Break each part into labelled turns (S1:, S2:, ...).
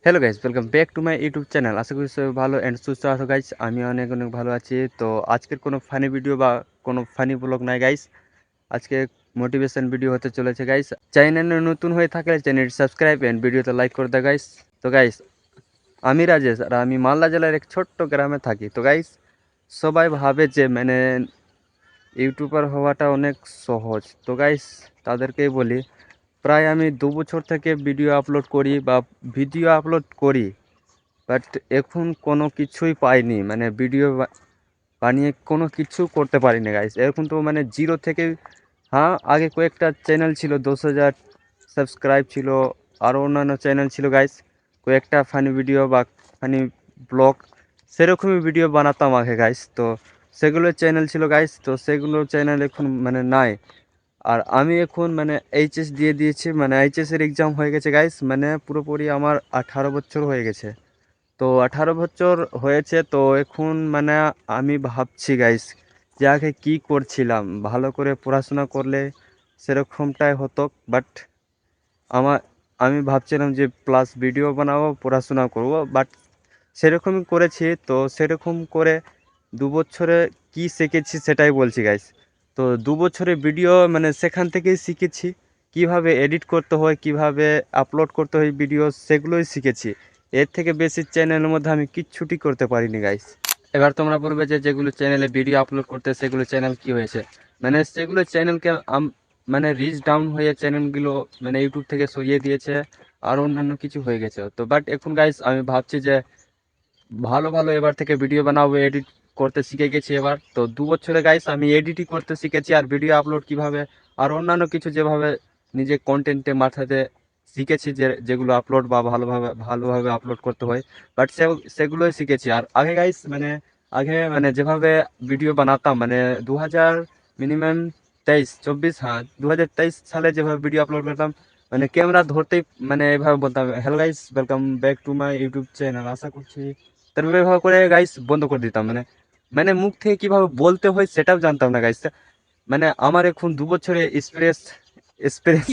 S1: Hello guys, welcome back to my YouTube channel. আশা করি সবাই ভালো অ্যান্ড সুস্থ আছো গাইস। আমি অনেক অনেক ভালো আছি। তো আজকের কোনো ফানি ভিডিও বা কোনো ফানি ব্লগ নাই গাইস। আজকে মোটিভেশন ভিডিও হতে চলেছে গাইস। চ্যানেলে নতুন হয়ে থাকলে চ্যানেলটি সাবস্ক্রাইব অ্যান্ড ভিডিওতে লাইক করে দাও গাইস। তো গাইস, আমি রাজেশ আর আমি মালদা জেলার এক ছোট্ট গ্রামে থাকি। তো গাইস, সবাই ভাবে যে মানে ইউটিউবার হওয়াটা অনেক সহজ। তো গাইস, তাদেরকেই বলি, প্রায় আমি 2 বছর থেকে ভিডিও আপলোড করি, বাট এখন কোনো কিছুই পাইনি, মানে ভিডিও বানিয়ে কোনো কিছু করতে পারিনি গাইস। এখন তো মানে জিরো থেকে, হ্যাঁ আগে কয়েকটা চ্যানেল ছিল, 10,000 সাবস্ক্রাইব ছিল, আরও অন্যান্য চ্যানেল ছিল গাইস। কয়েকটা ফানি ভিডিও বা ফানি ব্লগ সেরকমই ভিডিও বানাতাম আগে গাইস। তো সেগুলো চ্যানেল ছিল গাইস, তো সেগুলো চ্যানেল এখন মানে নাই। আর আমি এখন মানে এইচএস দিয়ে দিয়েছি, মানে এইচএসের এক্সাম হয়ে গেছে গাইস, মানে পুরোপুরি আমার 18 বছর হয়ে গেছে। তো 18 বছর হয়েছে, তো এখন মানে আমি ভাবছি গাইস যে আগে কী করছিলাম, ভালো করে পড়াশোনা করলে সেরকমটাই হতো। বাট আমার আমি ভাবছিলাম যে প্লাস ভিডিও বানাবো, পড়াশোনা করব, বাট সেরকমই করেছি। তো সেরকম করে 2 বছরে কি শিখেছি সেটাই বলছি গাইস। তো 2 বছরে ভিডিও মানে সেখান থেকেই শিখেছি কিভাবে এডিট করতে হয়, কিভাবে আপলোড করতে হয় ভিডিও, সেগুলোই শিখেছি। এর থেকে বেশি চ্যানেলের মধ্যে আমি কিচ্ছুটি করতে পারিনি গাইস। এবার তোমরা বলবে যে যেগুলো চ্যানেলে ভিডিও আপলোড করতে সেগুলো চ্যানেল কি হয়েছে, মানে সেগুলো চ্যানেলকে মানে রিচ ডাউন হয়ে চ্যানেলগুলো মানে ইউটিউব থেকে সরিয়ে দিয়েছে, আর অন্যান্য কিছু হয়ে গেছে। তো বাট এখন গাইস আমি ভাবছি যে ভালো ভালো এবার থেকে ভিডিও বানাবো, এডিট করতে শিখে গেছি এবার। তো 2 বছরে গাইস আমি এডিটই করতে শিখেছি, আর ভিডিও আপলোড কিভাবে আর অন্যান্য কিছু যেভাবে নিজে কন্টেন্টে মাথাতে শিখেছি, যেগুলো আপলোড বা ভালোভাবে ভালোভাবে আপলোড করতে হয়, বাট সেগুলোই শিখেছি। আর আগে গাইস মানে আগে মানে যেভাবে ভিডিও বানাতাম, মানে 2000 মিনিমাম 23-24, হ্যাঁ 2023 সালে যেভাবে ভিডিও আপলোড করতাম, মানে ক্যামেরা ধরতেই মানে এভাবে বলতাম, hello guys, welcome back to my YouTube channel. আশা করছি তারপরে এভাবে করে গাইস বন্ধ করে দিতাম, মানে মানে মুখ থেকে কিভাবে বলতে হয় সেটাও জানতাম না গাইস। মানে আমার এখন 2 বছরে এক্সপিরিয়েন্স এক্সপিরিয়েন্স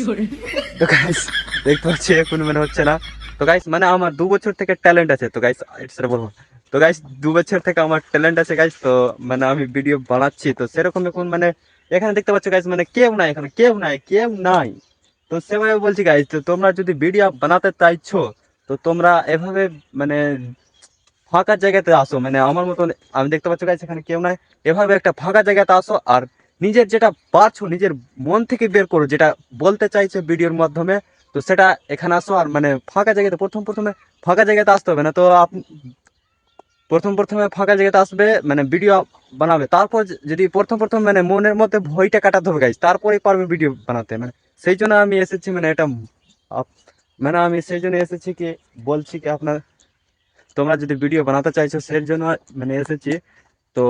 S1: তো গাইস দেখতে পাচ্ছি এখন মানে হচ্ছে না। তো গাইস মানে আমার 2 বছর থেকে ট্যালেন্ট আছে। তো গাইস সেটা বলবো, তো গাইস 2 বছর থেকে আমার ট্যালেন্ট আছে গাইস। তো মানে আমি ভিডিও বানাচ্ছি, তো সেরকম এখন মানে এখানে দেখতে পাচ্ছ গাইস, মানে কেউ নাই, এখানে কেউ নাই। তো সেভাবে বলছি গাইস, তো তোমরা যদি ভিডিও বানাতে চাইছো, তো তোমরা এভাবে মানে ফাঁকা জায়গাতে আসো, মানে আমার মতন। আমি দেখতে পাচ্ছ গাইস এখানে কেউ নাই, এভাবে একটা ফাঁকা জায়গাতে আসো, আর নিজের যেটা পারছো নিজের মন থেকে বের করো, যেটা বলতে চাইছো ভিডিওর মাধ্যমে। তো সেটা এখানে আসো, আর মানে ফাঁকা জায়গাতে প্রথমে ফাঁকা জায়গাতে আসতে হবে না। তো প্রথমে ফাঁকা জায়গাতে আসবে, মানে ভিডিও বানাবে। তারপর যদি প্রথম মানে মনের মধ্যে ভয়টা কাটাতে হবে গাইস, তারপরেই পারবে ভিডিও বানাতে। মানে সেই জন্য আমি এসেছি, মানে এটা মানে আমি সেই জন্য এসেছি কি, বলছি কি আপনার, তোমরা যদি ভিডিও বানাতে চাইছো সেই জন্য মানে এসেছি। তো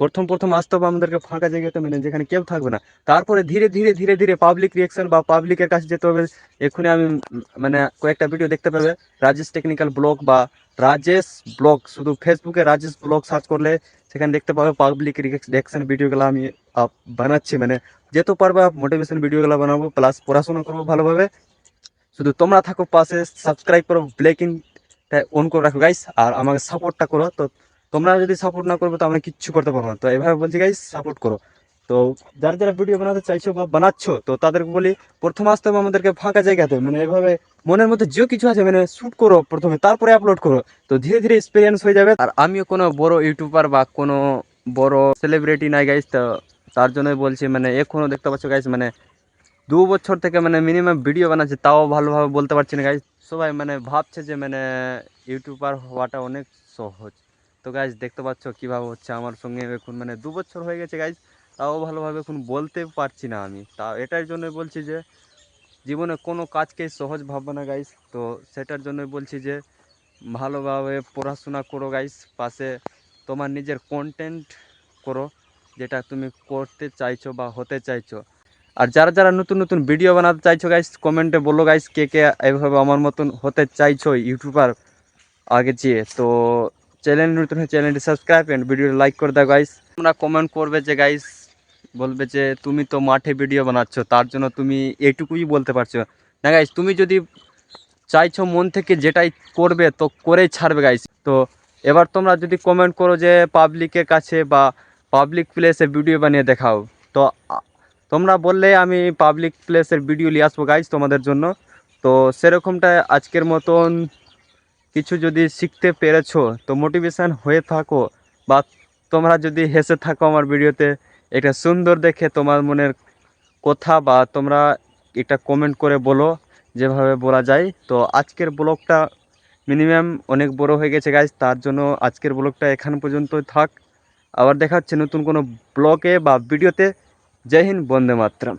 S1: প্রথম আসতে হবে আমাদেরকে ফাঁকা জায়গাতে, মানে যেখানে কেউ থাকবে না। তারপরে ধীরে ধীরে পাবলিক রিয়াকশন বা পাবলিকের কাছে যেতে হবে। এক্ষুনি আমি মানে কয়েকটা ভিডিও দেখতে পাবে, রাজেশ টেকনিক্যাল ব্লগ বা রাজেশ ব্লগ, শুধু ফেসবুকে রাজেশ ব্লগ সার্চ করলে সেখানে দেখতে পাবে পাবলিক রিয়াকশন ভিডিওগুলো আমি বানাচ্ছি। মানে যেত পারবা মোটিভেশন ভিডিওগুলো বানাবো, প্লাস পড়াশোনা করবো ভালোভাবে। শুধু তোমরা থাকো পাশে, সাবস্ক্রাইব করো, ব্লেকিংটা অন করে রাখো গাইস, আর আমাকে সাপোর্টটা করো। তো তোমরা যদি সাপোর্ট না করবে তো আমরা কিচ্ছু করতে পারবো না। তো এভাবে বলছি গাইস, সাপোর্ট করো। তো যারা যারা ভিডিও বানাতে চাইছো বা বানাচ্ছ, তো তাদেরকে বলি প্রথম আসতে হবে আমাদেরকে ফাঁকা জায়গাতে, মানে এভাবে মনের মধ্যে যে কিছু আছে মানে শ্যুট করো প্রথমে, তারপরে আপলোড করো। তো ধীরে ধীরে এক্সপিরিয়েন্স হয়ে যাবে। আর আমিও কোনো বড় ইউটিউবার বা কোনো বড় সেলিব্রিটি নাই গাইস। তো তার জন্যই বলছি, মানে এখনো দেখতে পাচ্ছ গাইস, মানে 2 বছর থেকে মানে মিনিমাম ভিডিও বানাচ্ছে, তাও ভালোভাবে বলতে পারছি না গাইজ। সবাই মানে ভাবছে যে মানে ইউটিউবার হওয়াটা অনেক সহজ। তো গাইজ দেখতে পাচ্ছ কিভাবে হচ্ছে আমার সঙ্গে। এখন মানে 2 বছর হয়ে গেছে গাইজ, তাও ভালোভাবে এখন বলতে পারছি না আমি। তা এটার জন্য বলছি যে জীবনে কোনো কাজকেই সহজ ভাববো না গাইজ। তো সেটার জন্যই বলছি যে ভালোভাবে পড়াশোনা করো গাইজ, পাশে তোমার নিজের কন্টেন্ট করো, যেটা তুমি করতে চাইছো বা হতে চাইছো। আর যারা যারা নতুন নতুন ভিডিও বানাতে চাইছো গাইস, কমেন্টে বলো গাইস কে কে এইভাবে আমার মতন হতে চাইছো ইউটিউবার আগে চেয়ে। তো চ্যানেল নতুন হয়ে চ্যানেলটি সাবস্ক্রাইব এন্ড ভিডিও লাইক করে দাও গাইস। তোমরা কমেন্ট করবে যে গাইস, বলবে যে তুমি তো মাঠে ভিডিও বানাচ্ছো, তার জন্য তুমি এইটুকুই বলতে পারছো না গাইস। তুমি যদি চাইছো মন থেকে যেটাই করবে তো করেই ছাড়বে গাইস। তো এবার তোমরা যদি কমেন্ট করো যে পাবলিকের কাছে বা পাবলিক প্লেসে ভিডিও বানিয়ে দেখাও, তো তোমরা বললে আমি পাবলিক প্লেসের ভিডিও নিয়ে আসবো গাইস তোমাদের জন্য। তো সেরকমটা আজকের মতন কিছু যদি শিখতে পেরেছো, তো মোটিভেশান হয়ে থাকো বা তোমরা যদি হেসে থাকো আমার ভিডিওতে, এটা সুন্দর দেখে তোমার মনের কথা বা তোমরা একটা কমেন্ট করে বলো যেভাবে বলা যায়। তো আজকের ব্লগটা মিনিমাম অনেক বড় হয়ে গেছে গাইজ, তার জন্য আজকের ব্লগটা এখান পর্যন্ত থাক। আবার দেখা হচ্ছে নতুন কোনো ব্লগে বা ভিডিওতে। জয় হিন্দ, বন্দে মাতরম।